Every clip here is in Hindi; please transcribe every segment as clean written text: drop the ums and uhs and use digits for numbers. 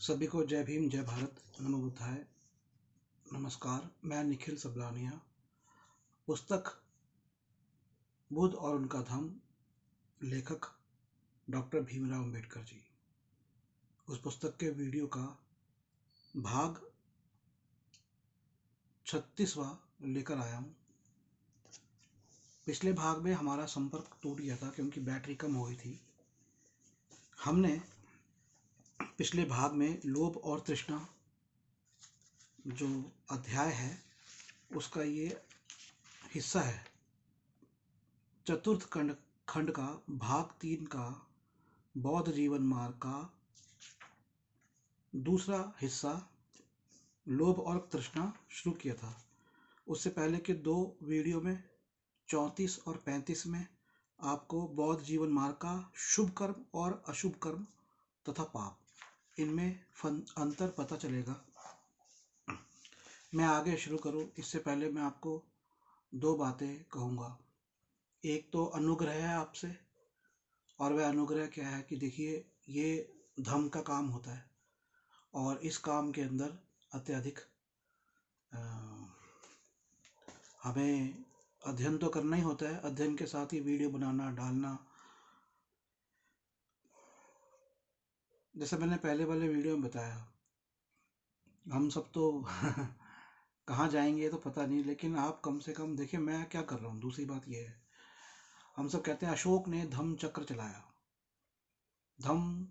सभी को जय भीम, जय भारत, नमो बुद्धाय। नमस्कार, मैं निखिल सबलानिया। पुस्तक बुद्ध और उनका धम्म, लेखक डॉक्टर भीमराव अंबेडकर जी। उस पुस्तक के वीडियो का भाग 36वां लेकर आया हूँ। पिछले भाग में हमारा संपर्क टूट गया था क्योंकि बैटरी कम हो गई थी। हमने पिछले भाग में लोभ और तृष्णा जो अध्याय है उसका ये हिस्सा है। चतुर्थ खंड का भाग 3 का बौद्ध जीवन मार्ग का दूसरा हिस्सा लोभ और तृष्णा शुरू किया था। उससे पहले के 2 वीडियो में 34 और 35 में आपको बौद्ध जीवन मार्ग का शुभ कर्म और अशुभ कर्म तथा पाप, इनमें अंतर पता चलेगा। मैं आगे शुरू करूं इससे पहले मैं आपको 2 बातें कहूँगा। एक तो अनुग्रह है आपसे, और वह अनुग्रह क्या है कि देखिए, ये धम्म का काम होता है और इस काम के अंदर अत्यधिक हमें अध्ययन तो करना ही होता है। अध्ययन के साथ ही वीडियो बनाना, डालना। जैसे मैंने पहले वाले वीडियो में बताया, हम सब तो कहाँ जाएंगे ये तो पता नहीं, लेकिन आप कम से कम देखिए मैं क्या कर रहा हूँ। दूसरी बात ये है, हम सब कहते हैं अशोक ने धम्म चक्र चलाया, धम्म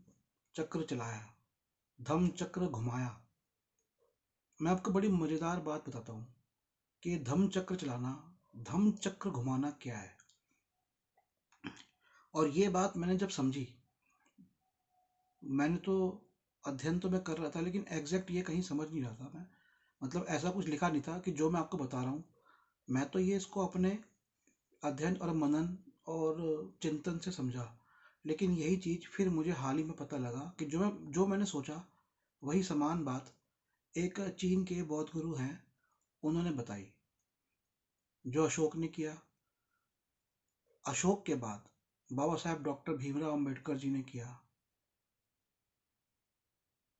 चक्र चलाया, धम्म चक्र घुमाया। मैं आपको बड़ी मज़ेदार बात बताता हूँ कि धम्म चक्र चलाना, धम्म चक्र घुमाना क्या है। और ये बात मैंने जब समझी, मैंने तो अध्ययन तो मैं कर रहा था लेकिन एग्जैक्ट ये कहीं समझ नहीं रहा था मैं। मतलब ऐसा कुछ लिखा नहीं था कि जो मैं आपको बता रहा हूँ, मैं तो ये इसको अपने अध्ययन और मनन और चिंतन से समझा। लेकिन यही चीज़ फिर मुझे हाल ही में पता लगा कि जो मैंने सोचा वही समान बात एक चीन के बौद्ध गुरु हैं, उन्होंने बताई। जो अशोक ने किया, अशोक के बाद बाबा साहेब डॉक्टर भीमराव अंबेडकर जी ने किया।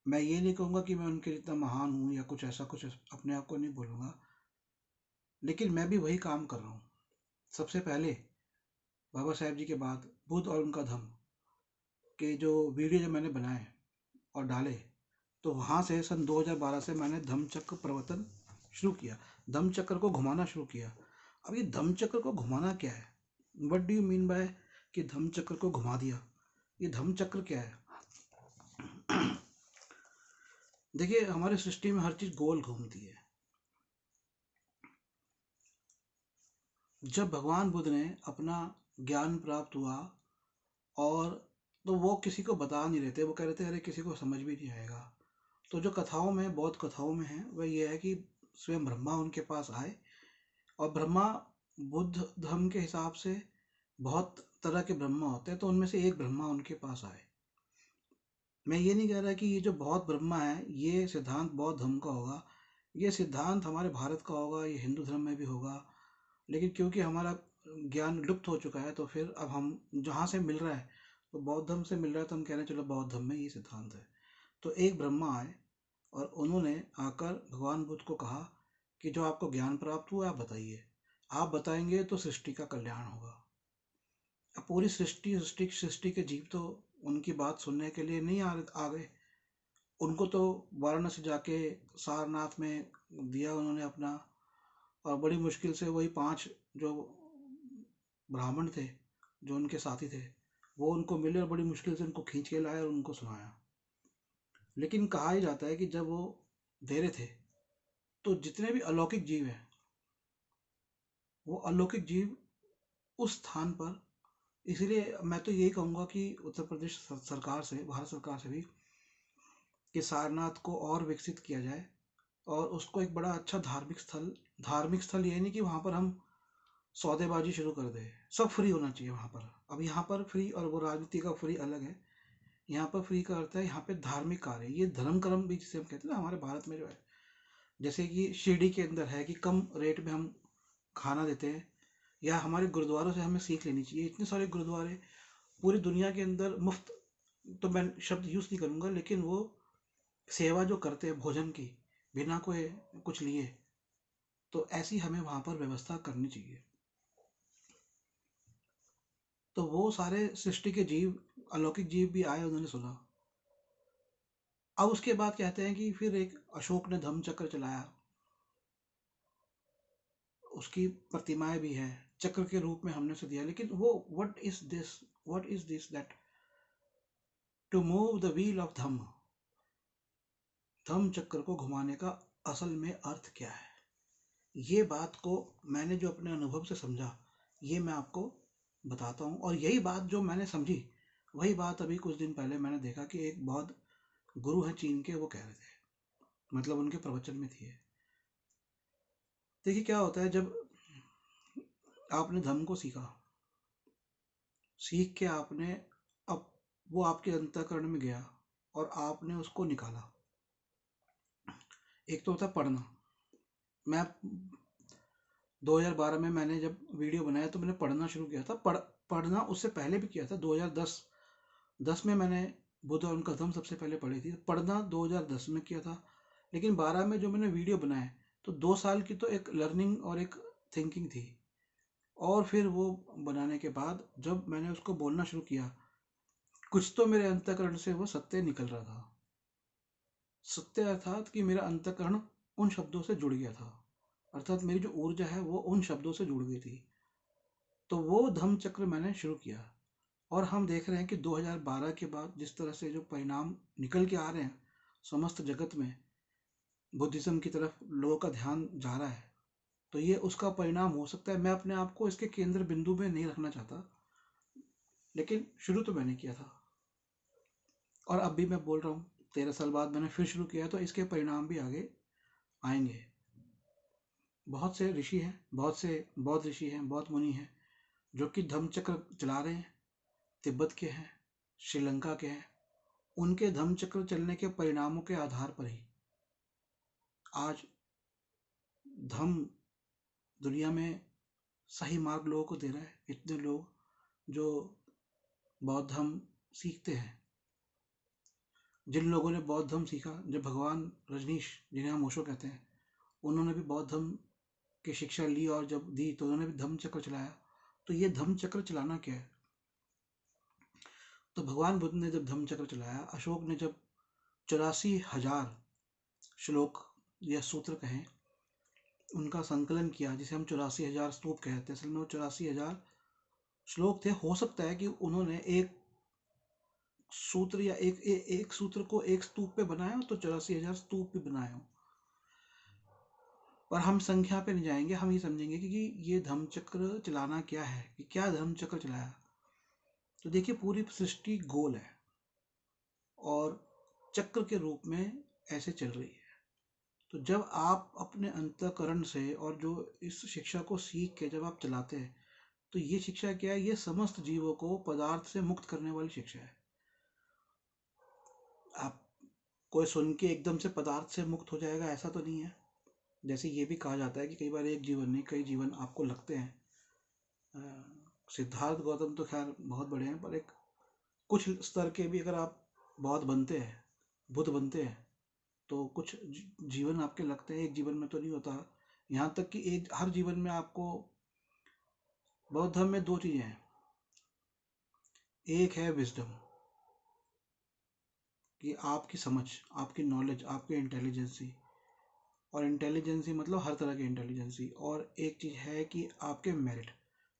मैं ये नहीं कहूँगा कि मैं उनके जितना महान हूँ या कुछ ऐसा, कुछ अपने आप को नहीं बोलूँगा, लेकिन मैं भी वही काम कर रहा हूँ। सबसे पहले बाबा साहेब जी के बाद बुद्ध और उनका धम्म के जो वीडियो जब मैंने बनाए और डाले, तो वहाँ से सन 2012 से मैंने धम्म चक्र प्रवर्तन शुरू किया, धम्म चक्र को घुमाना शुरू किया। अब ये धम्म चक्र को घुमाना क्या है? What do you mean by कि धम्म चक्र को घुमा दिया? ये धम्म चक्र क्या है? देखिए, हमारी सृष्टि में हर चीज गोल घूमती है। जब भगवान बुद्ध ने अपना ज्ञान प्राप्त हुआ, और तो वो किसी को बता नहीं रहे थे, वो कह रहे थे अरे किसी को समझ भी नहीं आएगा। तो जो कथाओं में, बौद्ध कथाओं में है, वह ये है कि स्वयं ब्रह्मा उनके पास आए, और ब्रह्मा, बुद्ध धर्म के हिसाब से बहुत तरह के ब्रह्मा होते हैं, तो उनमें से एक ब्रह्मा उनके पास आए। मैं ये नहीं कह रहा कि ये जो बौद्ध ब्रह्मा है ये सिद्धांत बौद्ध धर्म का होगा, ये सिद्धांत हमारे भारत का होगा, ये हिंदू धर्म में भी होगा। लेकिन क्योंकि हमारा ज्ञान लुप्त हो चुका है, तो फिर अब हम जहाँ से मिल रहा है, तो बौद्ध धर्म से मिल रहा है, तो हम कह रहे हैं चलो बौद्ध धर्म में ये सिद्धांत है। तो एक ब्रह्मा आए और उन्होंने आकर भगवान बुद्ध को कहा कि जो आपको ज्ञान प्राप्त हुआ आप बताइए, आप बताएंगे तो सृष्टि का कल्याण होगा। अब पूरी सृष्टि सृष्टि सृष्टि के जीव तो उनकी बात सुनने के लिए नहीं आ गए। उनको तो वाराणसी जाके सारनाथ में दिया उन्होंने अपना, और बड़ी मुश्किल से वही 5 जो ब्राह्मण थे, जो उनके साथी थे, वो उनको मिले और बड़ी मुश्किल से उनको खींच के लाए और उनको सुनाया। लेकिन कहा ही जाता है कि जब वो दे रहे थे, तो जितने भी अलौकिक जीव हैं, वो अलौकिक जीव उस स्थान पर, इसलिए मैं तो यही कहूँगा कि उत्तर प्रदेश सरकार से, भारत सरकार से भी, कि सारनाथ को और विकसित किया जाए और उसको एक बड़ा अच्छा धार्मिक स्थल ये नहीं कि वहाँ पर हम सौदेबाजी शुरू कर दें। सब फ्री होना चाहिए वहाँ पर। अब यहाँ पर फ्री और वो राजनीति का फ्री अलग है। यहाँ पर फ्री का अर्थ है यहाँ पे धार्मिक कार्य, ये धर्म कर्म भी जिसे हम कहते हैं ना हमारे भारत में जो है, जैसे कि शिरडी के अंदर है कि कम रेट में हम खाना देते हैं, या हमारे गुरुद्वारों से हमें सीख लेनी चाहिए। इतने सारे गुरुद्वारे पूरी दुनिया के अंदर मुफ्त, तो मैं शब्द यूज़ नहीं करूँगा, लेकिन वो सेवा जो करते हैं भोजन की बिना कोई कुछ लिए, तो ऐसी हमें वहां पर व्यवस्था करनी चाहिए। तो वो सारे सृष्टि के जीव, अलौकिक जीव भी आए, उन्होंने सुना। अब उसके बाद कहते हैं कि फिर एक अशोक ने धम्म चक्र चलाया, उसकी प्रतिमाएं भी हैं, चक्र के रूप में हमने उसे दिया। लेकिन वो what is this that to move the wheel of Dhamma, Dhamma chakra को घुमाने का असल में अर्थ क्या है? ये बात को मैंने जो अपने अनुभव से समझा, ये मैं आपको बताता हूँ। और यही बात जो मैंने समझी, वही बात अभी कुछ दिन पहले मैंने देखा कि एक बहुत गुरु हैं चीन के, वो कह रहे थे, मतलब उनके प्रवचन में थी। देखिए क्या होता है, जब आपने धम्म को सीखा, सीख के आपने, अब वो आपके अंतःकरण में गया और आपने उसको निकाला। एक तो होता है पढ़ना। मैं 2012 में मैंने जब वीडियो बनाया तो मैंने पढ़ना शुरू किया था। पढ़ना उससे पहले भी किया था। 2010 में मैंने बुद्ध और उनका धम्म सबसे पहले पढ़ी थी। पढ़ना 2010 में किया था। लेकिन 12 में जो मैंने वीडियो बनाए, तो 2 साल की तो एक लर्निंग और एक थिंकिंग थी। और फिर वो बनाने के बाद जब मैंने उसको बोलना शुरू किया, कुछ तो मेरे अंतःकरण से वो सत्य निकल रहा था। सत्य अर्थात कि मेरा अंतःकरण उन शब्दों से जुड़ गया था, अर्थात मेरी जो ऊर्जा है वो उन शब्दों से जुड़ गई थी। तो वो धम्म चक्र मैंने शुरू किया। और हम देख रहे हैं कि 2012 के बाद जिस तरह से जो परिणाम निकल के आ रहे हैं, समस्त जगत में बुद्धिज्म की तरफ लोगों का ध्यान जा रहा है, तो ये उसका परिणाम हो सकता है। मैं अपने आप को इसके केंद्र बिंदु में नहीं रखना चाहता, लेकिन शुरू तो मैंने किया था। और अब भी मैं बोल रहा हूँ, 13 साल बाद मैंने फिर शुरू किया, तो इसके परिणाम भी आगे आएंगे। बहुत से ऋषि हैं, बहुत से बौद्ध ऋषि हैं, बौद्ध मुनि हैं, जो कि धम्म चक्र चला रहे हैं। तिब्बत के हैं, श्रीलंका के हैं। उनके धम्म चक्र चलने के परिणामों के आधार पर ही आज धम्म दुनिया में सही मार्ग लोगों को दे रहा है। इतने लोग जो बौद्ध धम्म सीखते हैं, जिन लोगों ने बौद्ध धम्म सीखा, जब भगवान रजनीश, जिन्हें हम ओशो कहते हैं, उन्होंने भी बौद्ध धम्म की शिक्षा ली और जब दी तो उन्होंने भी धम्म चक्र चलाया। तो ये धम्म चक्र चलाना क्या है? तो भगवान बुद्ध ने जब धम्म चक्र चलाया, अशोक ने जब 84,000 श्लोक या सूत्र कहें, उनका संकलन किया, जिसे हम 84,000 स्तूप कहते हैं, असल में वो 84,000 श्लोक थे। हो सकता है कि उन्होंने एक सूत्र या एक सूत्र को एक स्तूप पे बनाया हो, तो 84,000 स्तूप भी बनाए हो। पर हम संख्या पे नहीं जाएंगे, हम ये समझेंगे कि ये धम्म चक्र चलाना क्या है, कि क्या धम्म चक्र चलाया। तो देखिए, पूरी सृष्टि गोल है और चक्र के रूप में ऐसे चल रही है। तो जब आप अपने अंतःकरण से और जो इस शिक्षा को सीख के जब आप चलाते हैं, तो ये शिक्षा क्या है? ये समस्त जीवों को पदार्थ से मुक्त करने वाली शिक्षा है। आप कोई सुन के एकदम से पदार्थ से मुक्त हो जाएगा, ऐसा तो नहीं है। जैसे ये भी कहा जाता है कि कई बार एक जीवन नहीं, कई जीवन आपको लगते हैं। सिद्धार्थ गौतम तो खैर बहुत बड़े हैं, पर एक कुछ स्तर के भी अगर आप बहुत बनते हैं, बुद्ध बनते हैं, तो कुछ जीवन आपके लगते हैं। एक जीवन में तो नहीं होता। यहाँ तक कि एक हर जीवन में आपको, बौद्ध धर्म में 2 चीजें हैं। एक है विजडम, कि आपकी समझ, आपकी नॉलेज, आपकी इंटेलिजेंसी। और इंटेलिजेंसी मतलब हर तरह की इंटेलिजेंसी। और एक चीज है कि आपके मेरिट,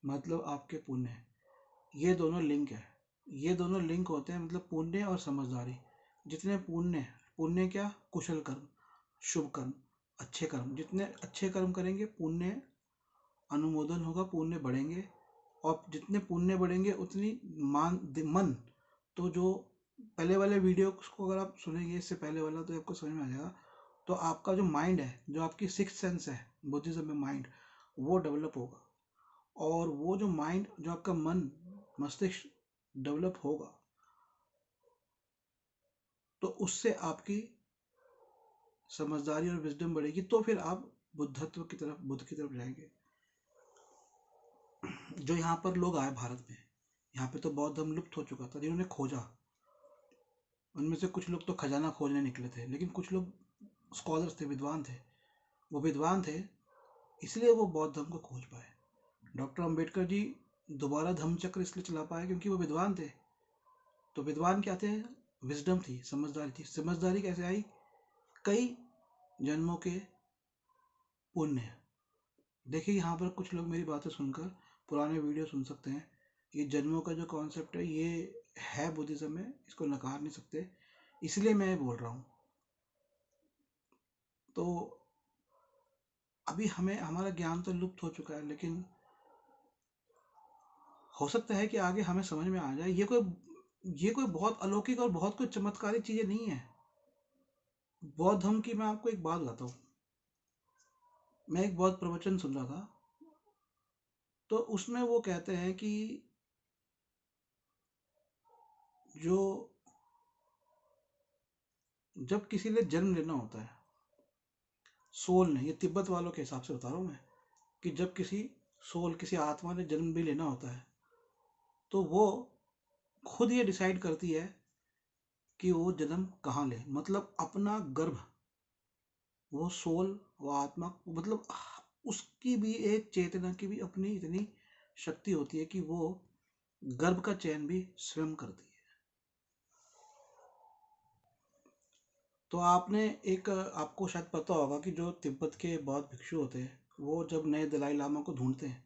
मतलब आपके पुण्य। ये दोनों लिंक है। ये दोनों लिंक होते हैं, मतलब पुण्य और समझदारी। जितने पुण्य, पुण्य क्या? कुशल कर्म, शुभ कर्म, अच्छे कर्म। जितने अच्छे कर्म करेंगे, पुण्य अनुमोदन होगा, पुण्य बढ़ेंगे। और जितने पुण्य बढ़ेंगे उतनी मन, तो जो पहले वाले वीडियो को अगर आप सुनेंगे, इससे पहले वाला, तो आपको समझ में आ जाएगा। तो आपका जो माइंड है, जो आपकी सिक्स्थ सेंस है बुद्धिज्म में, माइंड, वो डेवलप होगा। और वो जो माइंड, जो आपका मन, मस्तिष्क डेवलप होगा, तो उससे आपकी समझदारी और विजडम बढ़ेगी। तो फिर आप बुद्धत्व की तरफ, बुद्ध की तरफ जाएंगे। जो यहाँ पर लोग आए भारत में, यहाँ पे तो बौद्ध धर्म लुप्त हो चुका था। जिन्होंने खोजा, उनमें से कुछ लोग तो खजाना खोजने निकले थे, लेकिन कुछ लोग स्कॉलर्स थे, विद्वान थे। वो विद्वान थे, इसलिए वो बौद्ध धर्म को खोज पाए। डॉक्टर अंबेडकर जी दोबारा धम्म चक्र इसलिए चला पाए क्योंकि वो विद्वान थे। तो विद्वान क्या थे? विजडम थी, समझदारी थी। समझदारी कैसे आई? कई जन्मों के पुण्य। देखिए यहाँ पर कुछ लोग मेरी बातें सुनकर पुराने वीडियो सुन सकते हैं। ये जन्मों का जो कॉन्सेप्ट है ये है बुद्धिज्म में, इसको नकार नहीं सकते, इसलिए मैं बोल रहा हूँ। तो अभी हमें हमारा ज्ञान तो लुप्त हो चुका है, लेकिन हो सकता है कि आगे हमें समझ में आ जाए। ये कोई बहुत अलौकिक और बहुत कोई चमत्कारिक चीजें नहीं है। बौद्ध धर्म की मैं आपको एक बात बताता हूँ। मैं एक बौद्ध प्रवचन सुन रहा था, तो उसमें वो कहते हैं कि जो जब किसी ने जन्म लेना होता है, सोल ने, ये तिब्बत वालों के हिसाब से बता रहा हूँ मैं, कि जब किसी आत्मा ने जन्म भी लेना होता है, तो वो खुद ये डिसाइड करती है कि वो जन्म कहाँ ले। मतलब अपना गर्भ, वो सोल, वो आत्मा, मतलब उसकी भी एक चेतना की भी अपनी इतनी शक्ति होती है कि वो गर्भ का चयन भी स्वयं करती है। तो आपको शायद पता होगा कि जो तिब्बत के बौद्ध भिक्षु होते हैं, वो जब नए दलाई लामा को ढूंढते हैं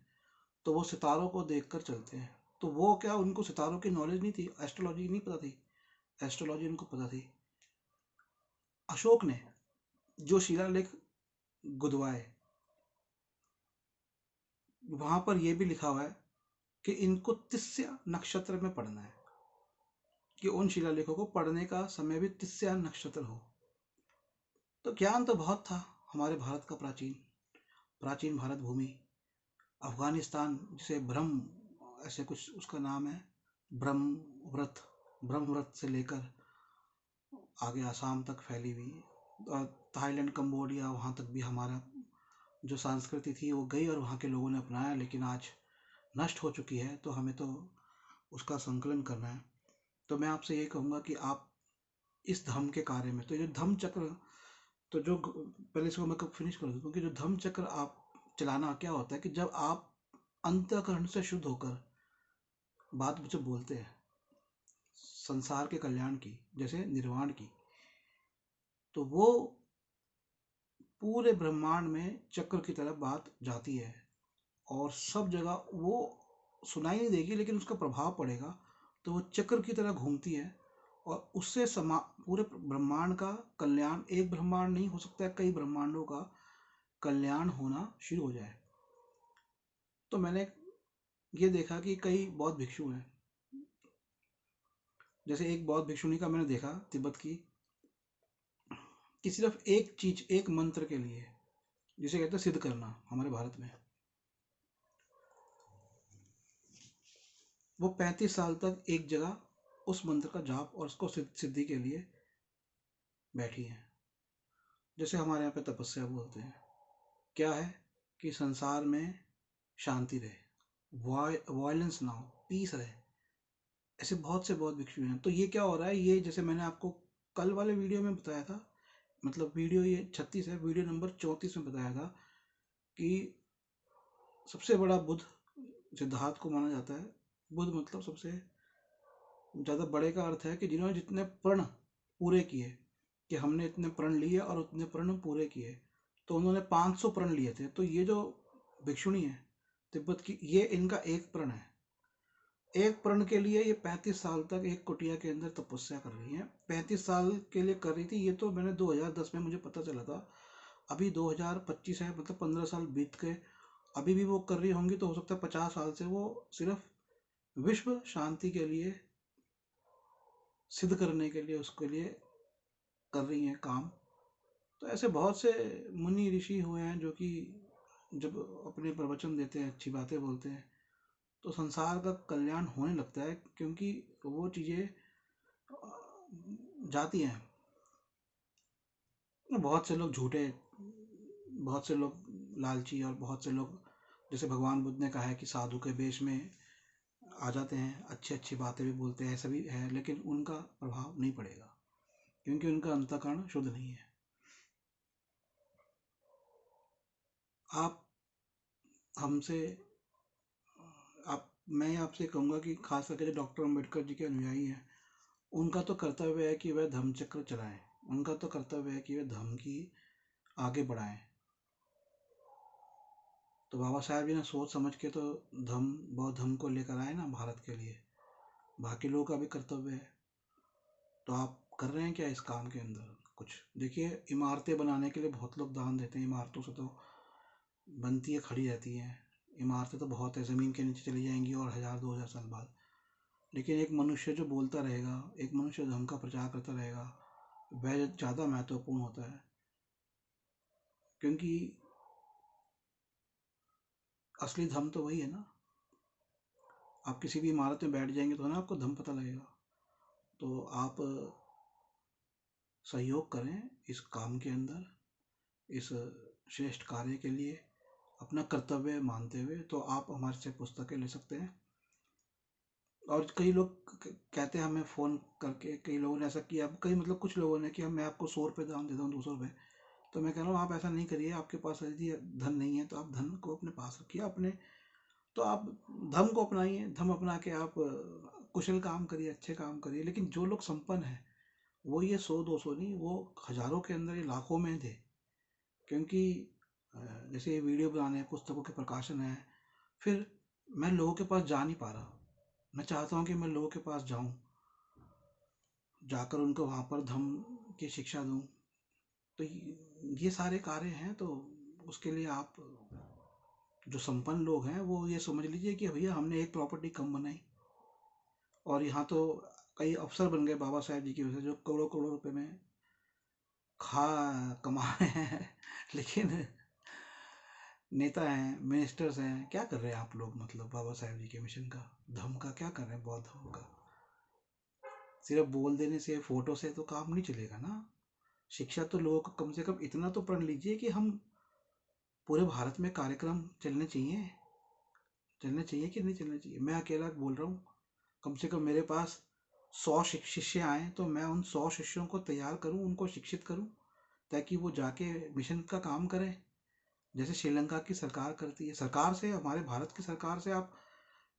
तो वो सितारों को देखकर चलते हैं। तो वो क्या, उनको सितारों की नॉलेज नहीं थी, एस्ट्रोलॉजी नहीं पता थी? एस्ट्रोलॉजी उनको पता थी। अशोक ने जो शिलालेख गुदवाए, वहां पर यह भी लिखा हुआ है कि इनको तिस्या नक्षत्र में पढ़ना है, कि उन शिलालेखों को पढ़ने का समय भी तिस्या नक्षत्र हो। तो ज्ञान तो बहुत था हमारे भारत का, प्राचीन प्राचीन भारत भूमि, अफगानिस्तान, जिसे ब्रह्म, ऐसे कुछ उसका नाम है, ब्रह्मव्रत, ब्रह्मव्रत से लेकर आगे आसाम तक फैली हुई, और थाईलैंड, कंबोडिया, वहाँ तक भी हमारा जो संस्कृति थी वो गई और वहाँ के लोगों ने अपनाया, लेकिन आज नष्ट हो चुकी है। तो हमें तो उसका संकलन करना है। तो मैं आपसे ये कहूँगा कि आप इस धम्म के कार्य में, तो ये धम्म चक्र, तो जो पहले इसको मैं फिनिश कर दूँ, क्योंकि जो धम्म चक्र आप चलाना क्या होता है कि जब आप अंतःकरण से शुद्ध होकर बात जो बोलते हैं संसार के कल्याण की, जैसे निर्वाण की, तो वो पूरे ब्रह्मांड में चक्र की तरह बात जाती है, और सब जगह वो सुनाई नहीं देगी लेकिन उसका प्रभाव पड़ेगा। तो वो चक्र की तरह घूमती है, और उससे पूरे ब्रह्मांड का कल्याण, एक ब्रह्मांड नहीं हो सकता है, कई ब्रह्मांडों का कल्याण होना शुरू हो जाए। तो मैंने ये देखा कि कई बौद्ध भिक्षु हैं, जैसे एक बौद्ध भिक्षुणी का मैंने देखा तिब्बत की, कि सिर्फ एक चीज, एक मंत्र के लिए, जिसे कहते हैं सिद्ध करना हमारे भारत में, वो 35 साल तक एक जगह उस मंत्र का जाप और उसको सिद्धि के लिए बैठी है। जैसे हमारे यहाँ पे तपस्या बोलते हैं, क्या है कि संसार में शांति रहे, वायलेंस ना हो, पीस रहे। ऐसे बहुत से बहुत भिक्षु हैं। तो ये क्या हो रहा है, ये जैसे मैंने आपको कल वाले वीडियो में बताया था, मतलब वीडियो ये 36 है, वीडियो नंबर 34 में बताया था कि सबसे बड़ा बुद्ध सिद्धार्थ को माना जाता है। बुद्ध मतलब सबसे ज़्यादा बड़े का अर्थ है कि जिन्होंने जितने प्रण पूरे किए, कि हमने इतने प्रण लिए और उतने प्रण पूरे किए, तो उन्होंने 500 प्रण लिए थे। तो ये जो भिक्षुणी है तिब्बत की, ये इनका एक प्रण है। एक प्रण के लिए ये 35 साल तक एक कुटिया के अंदर तपस्या कर रही है। 35 साल के लिए कर रही थी, ये तो मैंने 2010 में मुझे पता चला था। अभी 2025 है, मतलब 15 साल बीत गए, अभी भी वो कर रही होंगी। तो हो सकता है 50 साल से वो सिर्फ विश्व शांति के लिए, सिद्ध करने के लिए, उसके लिए कर रही हैं काम। तो ऐसे बहुत से मुनि ऋषि हुए हैं जो कि जब अपने प्रवचन देते हैं, अच्छी बातें बोलते हैं, तो संसार का कल्याण होने लगता है, क्योंकि वो चीज़ें जाती हैं। बहुत से लोग झूठे, बहुत से लोग लालची, और बहुत से लोग, जैसे भगवान बुद्ध ने कहा है कि साधु के वेश में आ जाते हैं, अच्छी अच्छी बातें भी बोलते हैं, ऐसा भी है, लेकिन उनका प्रभाव नहीं पड़ेगा। क्योंकि उनका अंतःकरण शुद्ध नहीं है। आप हमसे आप मैं आपसे कहूँगा कि खास करके जो डॉक्टर अम्बेडकर जी के अनुयायी हैं, उनका तो कर्तव्य है कि वह धम्म चक्र चलाएं। उनका तो कर्तव्य है कि वह धम्म की आगे बढ़ाएं। तो बाबा साहब जी ने सोच समझ के तो धम्म बौद्ध धम्म को लेकर आए ना भारत के लिए। बाकी लोगों का भी कर्तव्य है। तो आप कर रहे हैं क्या इस काम के अंदर कुछ? देखिए, इमारतें बनाने के लिए बहुत लोग दान देते हैं, इमारतों से तो बनती है, खड़ी रहती हैं। इमारतें तो बहुत है, ज़मीन के नीचे चली जाएंगी और 1000-2000 साल बाद। लेकिन एक मनुष्य जो बोलता रहेगा, एक मनुष्य धर्म का प्रचार करता रहेगा, वह ज़्यादा महत्वपूर्ण होता है। क्योंकि असली धर्म तो वही है ना। आप किसी भी इमारत में बैठ जाएंगे तो ना आपको धर्म पता लगेगा। तो आप सहयोग करें इस काम के अंदर, इस श्रेष्ठ कार्य के लिए अपना कर्तव्य मानते हुए। तो आप हमारे से पुस्तकें ले सकते हैं। और कई लोग कहते हैं हमें फ़ोन करके, कई लोगों ने ऐसा किया, कई मतलब कुछ लोगों ने कि मैं आपको 100 रुपये दान देता हूँ, 200 रुपये। तो मैं कह रहा हूँ आप ऐसा नहीं करिए। आपके पास यदि धन नहीं है तो आप धन को अपने पास रखिए अपने। तो आप धर्म को अपनाइए, धर्म अपना के आप कुशल काम करिए, अच्छे काम करिए। लेकिन जो लोग संपन्न हैं वो ये 100-200 नहीं, वो हजारों के अंदर, ये लाखों में थे। क्योंकि जैसे ये वीडियो बनाने हैं, पुस्तकों के प्रकाशन है, फिर मैं लोगों के पास जा नहीं पा रहा। मैं चाहता हूँ कि मैं लोगों के पास जाऊँ, जाकर उनको वहाँ पर धम्म की शिक्षा दूँ। तो ये सारे कार्य हैं। तो उसके लिए आप जो संपन्न लोग हैं वो ये समझ लीजिए कि भैया हमने एक प्रॉपर्टी कम बनाई और यहाँ तो कई अफसर बन गए बाबा साहेब जी की वजह से, जो करोड़ों करोड़ों रुपए में खा कमा रहे हैं। लेकिन नेता हैं, मिनिस्टर्स हैं, क्या कर रहे हैं आप लोग? मतलब बाबा साहेब जी के मिशन का, धर्म का क्या कर रहे हैं? बौद्ध धर्म का सिर्फ बोल देने से, फोटो से तो काम नहीं चलेगा ना। शिक्षा तो लोगों को कम से कम इतना तो पढ़ लीजिए कि हम पूरे भारत में कार्यक्रम चलने चाहिए। चलने चाहिए कि नहीं चलने चाहिए? मैं अकेला बोल रहा हूँ, कम से कम मेरे पास 100 शिष्य आए तो मैं उन 100 शिष्यों को तैयार करूँ, उनको शिक्षित करूँ, ताकि वो जाके मिशन का काम करें, जैसे श्रीलंका की सरकार करती है। सरकार से, हमारे भारत की सरकार से आप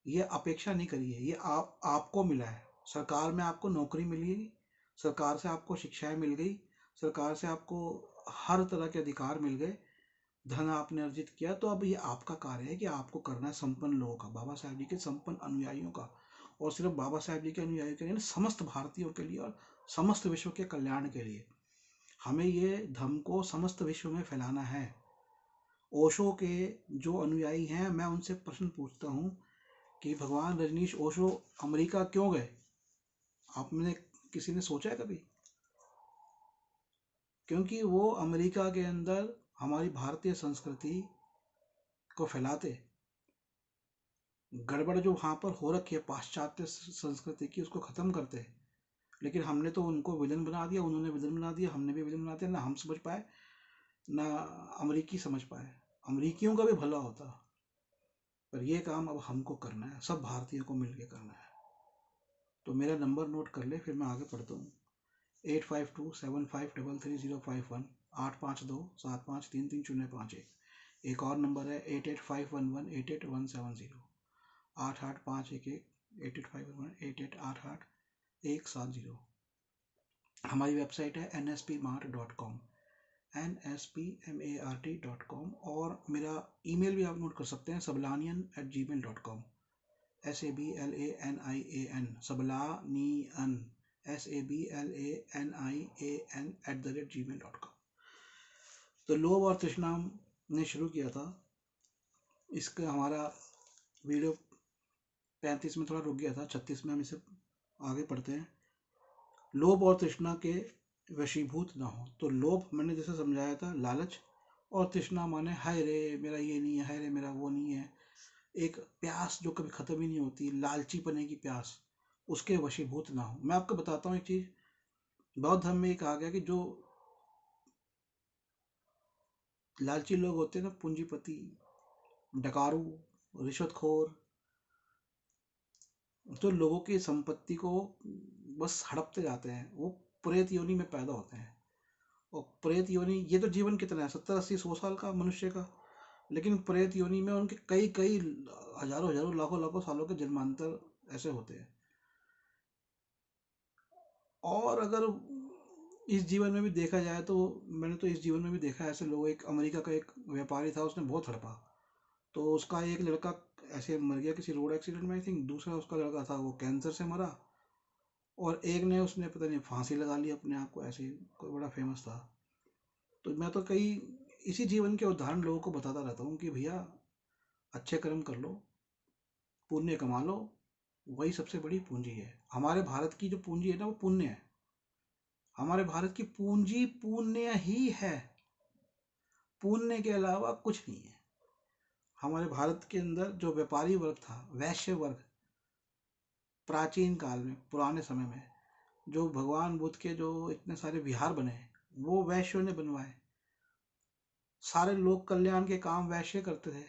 ये अपेक्षा नहीं करिए। ये आपको मिला है। सरकार में आपको नौकरी मिली, सरकार से आपको शिक्षाएं मिल गई, सरकार से आपको हर तरह के अधिकार मिल गए, धन आपने अर्जित किया। तो अब ये आपका कार्य है कि आपको करना है संपन्न लोगों का, बाबा साहेब जी के संपन्न अनुयायियों का। और सिर्फ बाबा साहेब जी के अनुयायियों के लिए, समस्त भारतीयों के लिए और समस्त विश्व के कल्याण के लिए हमें ये धर्म को समस्त विश्व में फैलाना है। ओशो के जो अनुयायी हैं, मैं उनसे प्रश्न पूछता हूँ कि भगवान रजनीश ओशो अमेरिका क्यों गए? आपने किसी ने सोचा है कभी? क्योंकि वो अमेरिका के अंदर हमारी भारतीय संस्कृति को फैलाते। गड़बड़ जो वहाँ पर हो रखी है पाश्चात्य संस्कृति की, उसको ख़त्म करते। लेकिन हमने तो उनको विलन बना दिया, उन्होंने विलन बना दिया, हमने भी विलन बना दिया। ना हम समझ पाए, ना अमरीकी समझ पाए। अमरीकियों का भी भला होता, पर ये काम अब हमको करना है, सब भारतीयों को मिलकर करना है। तो मेरा नंबर नोट कर ले, फिर मैं आगे पढ़ता हूँ। 8527533051, 8527533051। एक और नंबर है 8851188170, 885118 88511888 हमारी वेबसाइट है nspmart.com, nspmart.com। और मेरा ईमेल भी आप नोट कर सकते हैं, sablanian@gmail.com, SABLANIAN, सबलानियन, SABLANIAN@gmail.com। तो लोभ और तृष्णा ने शुरू किया था। इसका हमारा वीडियो 35 में थोड़ा रुक गया था, 36 में हम इसे आगे पढ़ते हैं। लोभ और तृष्णा के वशीभूत ना हो। तो लोभ मैंने जैसे समझाया था, लालच, और तृष्णा माने हाय रे मेरा ये नहीं है, हाय रे मेरा वो नहीं है, एक प्यास जो कभी खत्म ही नहीं होती, लालची पने की प्यास, उसके वशीभूत ना हो। मैं आपको बताता हूँ एक चीज, बौद्ध धर्म में एक आ गया कि जो लालची लोग होते हैं ना, पूंजीपति, डकारू, रिश्वतखोर, जो लोगों की संपत्ति को बस हड़पते जाते हैं, वो प्रेत योनि में पैदा होते हैं। और प्रेत योनि, ये तो जीवन कितना है, 70 80 100 साल का मनुष्य का, लेकिन प्रेत योनि में उनके कई कई हजारों हजारों लाखों लाखों सालों के जन्मांतर ऐसे होते हैं। और अगर इस जीवन में भी देखा जाए तो मैंने तो इस जीवन में भी देखा है ऐसे लोग। एक अमेरिका का एक व्यापारी था, उसने बहुत हड़पा, तो उसका एक लड़का ऐसे मर गया किसी रोड एक्सीडेंट में आई थिंक, दूसरा उसका लड़का था वो कैंसर से मरा, और एक ने उसने पता नहीं फांसी लगा ली अपने आप को, ऐसे ही कोई बड़ा फेमस था। तो मैं तो कई इसी जीवन के उदाहरण लोगों को बताता रहता हूँ कि भैया अच्छे कर्म कर लो, पुण्य कमा लो, वही सबसे बड़ी पूंजी है। हमारे भारत की जो पूंजी है ना वो पुण्य है। हमारे भारत की पूंजी पुण्य ही है, पुण्य के अलावा कुछ नहीं है। हमारे भारत के अंदर जो व्यापारी वर्ग था, वैश्य वर्ग, प्राचीन काल में पुराने समय में जो भगवान बुद्ध के जो इतने सारे विहार बने वो वैश्यों ने बनवाए। सारे लोक कल्याण के काम वैश्य करते थे।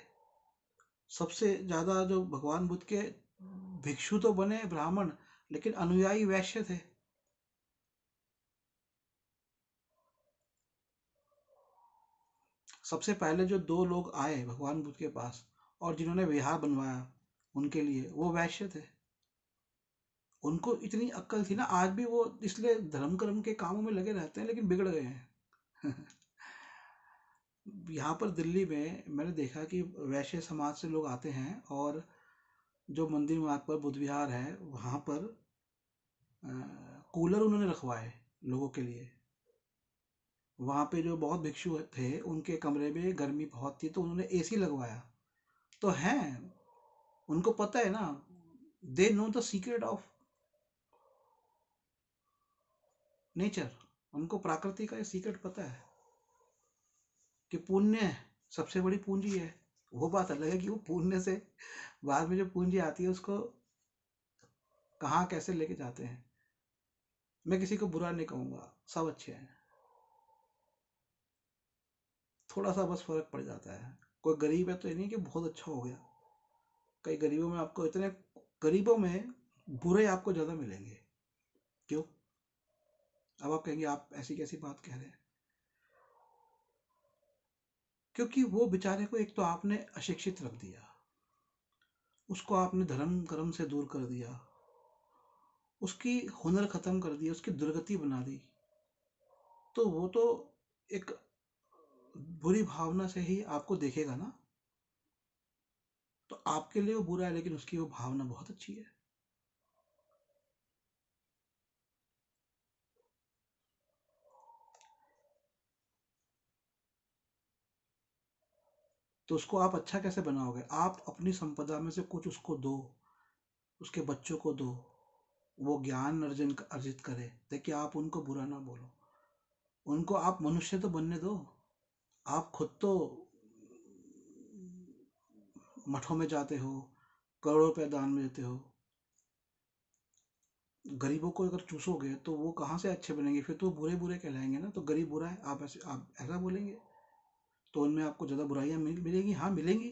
सबसे ज्यादा जो भगवान बुद्ध के भिक्षु तो बने ब्राह्मण, लेकिन अनुयायी वैश्य थे। सबसे पहले जो दो लोग आए भगवान बुद्ध के पास और जिन्होंने विहार बनवाया उनके लिए, वो वैश्य थे। उनको इतनी अक्ल थी ना, आज भी वो इसलिए धर्म कर्म के कामों में लगे रहते हैं, लेकिन बिगड़ गए हैं। यहाँ पर दिल्ली में मैंने देखा कि वैश्य समाज से लोग आते हैं और जो मंदिर मार्ग पर बुद्ध विहार है वहाँ पर कूलर उन्होंने रखवाए लोगों के लिए। वहाँ पे जो बहुत भिक्षु थे उनके कमरे में गर्मी बहुत थी तो उन्होंने एसी लगवाया। तो हैं, उनको पता है ना, they know the secret of nature. उनको प्रकृति का ये सीक्रेट पता है कि पुण्य सबसे बड़ी पूंजी है। वो बात अलग है कि वो पुण्य से बाद में जो पूंजी आती है उसको कहाँ कैसे लेके जाते हैं। मैं किसी को बुरा नहीं कहूँगा, सब अच्छे हैं, थोड़ा सा बस फर्क पड़ जाता है। कोई गरीब है तो ये नहीं कि बहुत अच्छा हो गया। कई गरीबों में आपको इतने गरीबों में बुरे आपको ज़्यादा मिलेंगे। क्यों? अब आप कहेंगे आप ऐसी कैसी बात कह रहे हैं। क्योंकि वो बेचारे को एक तो आपने अशिक्षित रख दिया, उसको आपने धर्म कर्म से दूर कर दिया, उसकी हुनर खत्म कर दी, उसकी दुर्गति बना दी। तो वो तो एक बुरी भावना से ही आपको देखेगा ना। तो आपके लिए वो बुरा है लेकिन उसकी वो भावना बहुत अच्छी है। तो उसको आप अच्छा कैसे बनाओगे? आप अपनी संपदा में से कुछ उसको दो, उसके बच्चों को दो, वो ज्ञान अर्जित करे। देखिए आप उनको बुरा ना बोलो, उनको आप मनुष्य तो बनने दो। आप खुद तो मठों में जाते हो, करोड़ों रुपए दान में देते हो, गरीबों को अगर चूसोगे तो वो कहाँ से अच्छे बनेंगे? फिर तो बुरे बुरे कहलाएंगे ना। तो गरीब बुरा है, आप ऐसा बोलेंगे तो उनमें आपको ज़्यादा बुराइयां मिलेंगी। हाँ मिलेंगी,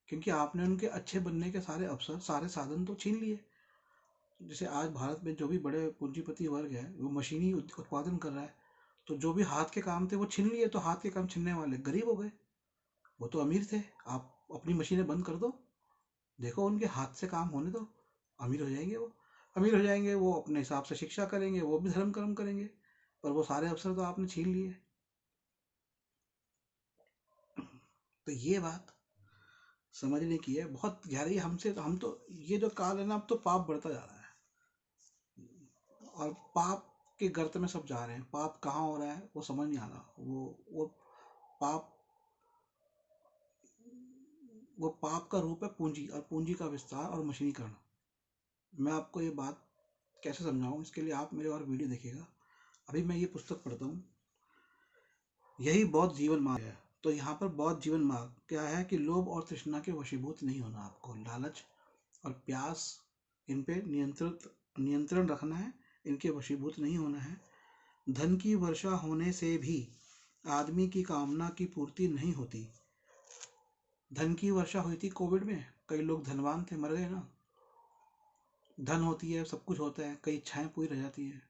क्योंकि आपने उनके अच्छे बनने के सारे अवसर सारे साधन तो छीन लिए। जैसे आज भारत में जो भी बड़े पूंजीपति वर्ग है वो मशीनी उत्पादन कर रहा है, तो जो भी हाथ के काम थे वो छीन लिए, तो हाथ के काम छीनने वाले गरीब हो गए। वो तो अमीर थे। आप अपनी मशीनें बंद कर दो, देखो उनके हाथ से काम होने दो, अमीर हो जाएंगे वो। अमीर हो जाएंगे वो, अपने हिसाब से शिक्षा करेंगे, वो भी धर्म कर्म करेंगे, पर वो सारे अवसर तो आपने छीन लिए। तो ये बात समझने की है बहुत गहरी हमसे। तो हम तो ये जो काल है ना, अब तो पाप बढ़ता जा रहा है और पाप के गर्त में सब जा रहे हैं। पाप कहाँ हो रहा है वो समझ नहीं आ रहा। वो पाप वो पाप का रूप है पूंजी, और पूंजी का विस्तार और मशीनीकरण। मैं आपको ये बात कैसे समझाऊं, इसके लिए आप मेरे और वीडियो देखिएगा। अभी मैं ये पुस्तक पढ़ता हूँ, यही बौद्ध जीवन मार्ग है। तो यहाँ पर बौद्ध जीवन मार्ग क्या है कि लोभ और तृष्णा के वशीभूत नहीं होना, आपको लालच और प्यास इन पे नियंत्रण रखना है, इनके वशीभूत नहीं होना है। धन की वर्षा होने से भी आदमी की कामना की पूर्ति नहीं होती। धन की वर्षा हुई थी कोविड में, कई लोग धनवान थे, मर गए ना। धन होती है, सब कुछ होता है, कई इच्छाएं पूरी रह जाती है।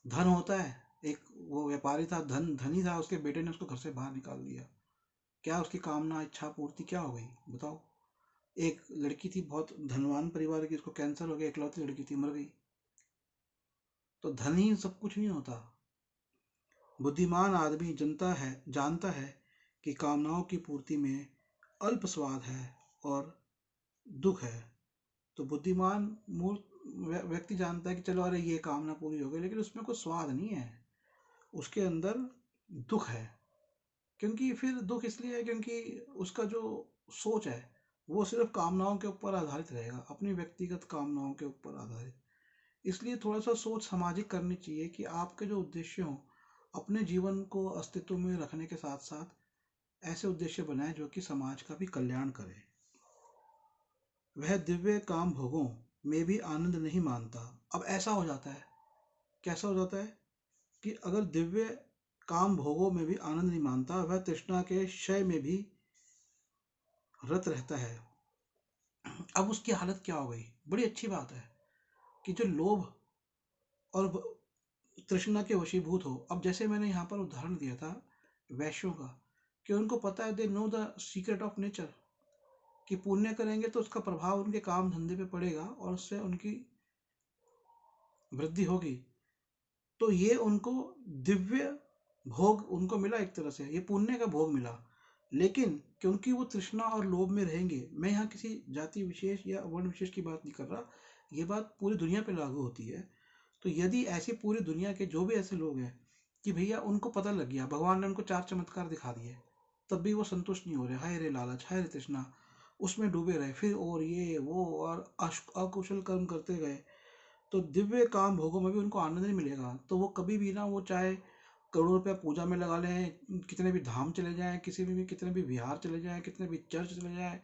धन होता है, एक वो व्यापारी था, धनी था, उसके बेटे ने उसको घर से बाहर निकाल दिया। क्या उसकी कामना इच्छा पूर्ति क्या हो गई बताओ? एक लड़की थी बहुत धनवान परिवार की, उसको कैंसर हो गया, इकलौती लड़की थी, मर गई। तो धन ही सब कुछ नहीं होता। बुद्धिमान आदमी जानता है कि कामनाओं की पूर्ति में अल्प स्वाद है और दुख है। तो बुद्धिमान मूर्ख व्यक्ति जानता है कि चलो अरे ये कामना पूरी हो गई, लेकिन उसमें कोई स्वाद नहीं है, उसके अंदर दुख है। क्योंकि फिर दुख इसलिए है क्योंकि उसका जो सोच है वो सिर्फ कामनाओं के ऊपर आधारित रहेगा, अपनी व्यक्तिगत कामनाओं के ऊपर आधारित। इसलिए थोड़ा सा सोच सामाजिक करनी चाहिए कि आपके जो उद्देश्य हों, अपने जीवन को अस्तित्व में रखने के साथ साथ ऐसे उद्देश्य बनाए जो कि समाज का भी कल्याण करे। वह दिव्य काम भोगों में भी आनंद नहीं मानता। अब ऐसा हो जाता है, कैसा हो जाता है कि अगर दिव्य काम भोगों में भी आनंद नहीं मानता, वह तृष्णा के क्षय में भी रत रहता है। अब उसकी हालत क्या हो गई? बड़ी अच्छी बात है कि जो लोभ और तृष्णा के वशीभूत हो। अब जैसे मैंने यहाँ पर उदाहरण दिया था वैश्यों का, कि उनको पता है, they know the secret of nature, कि पुण्य करेंगे तो उसका प्रभाव उनके काम धंधे पे पड़ेगा और उससे उनकी वृद्धि होगी। तो ये उनको दिव्य भोग उनको मिला, एक तरह से ये पुण्य का भोग मिला। लेकिन क्योंकि वो तृष्णा और लोभ में रहेंगे, मैं यहाँ किसी जाति विशेष या वर्ण विशेष की बात नहीं कर रहा, ये बात पूरी दुनिया पे लागू होती है। तो यदि ऐसी पूरी दुनिया के जो भी ऐसे लोग हैं कि भैया उनको पता लग गया, भगवान ने उनको चार चमत्कार दिखा दिए, तब भी वो संतुष्ट नहीं हो रहे, हाय रे लालच, हाय रे तृष्णा, उसमें डूबे रहे, फिर और ये वो और अकुशल कर्म करते गए, तो दिव्य काम भोगों में भी उनको आनंद नहीं मिलेगा। तो वो कभी भी ना, वो चाहे करोड़ों रुपया पूजा में लगा लें, कितने भी धाम चले जाएं, किसी भी कितने भी विहार चले जाएं, कितने भी चर्च चले जाएं,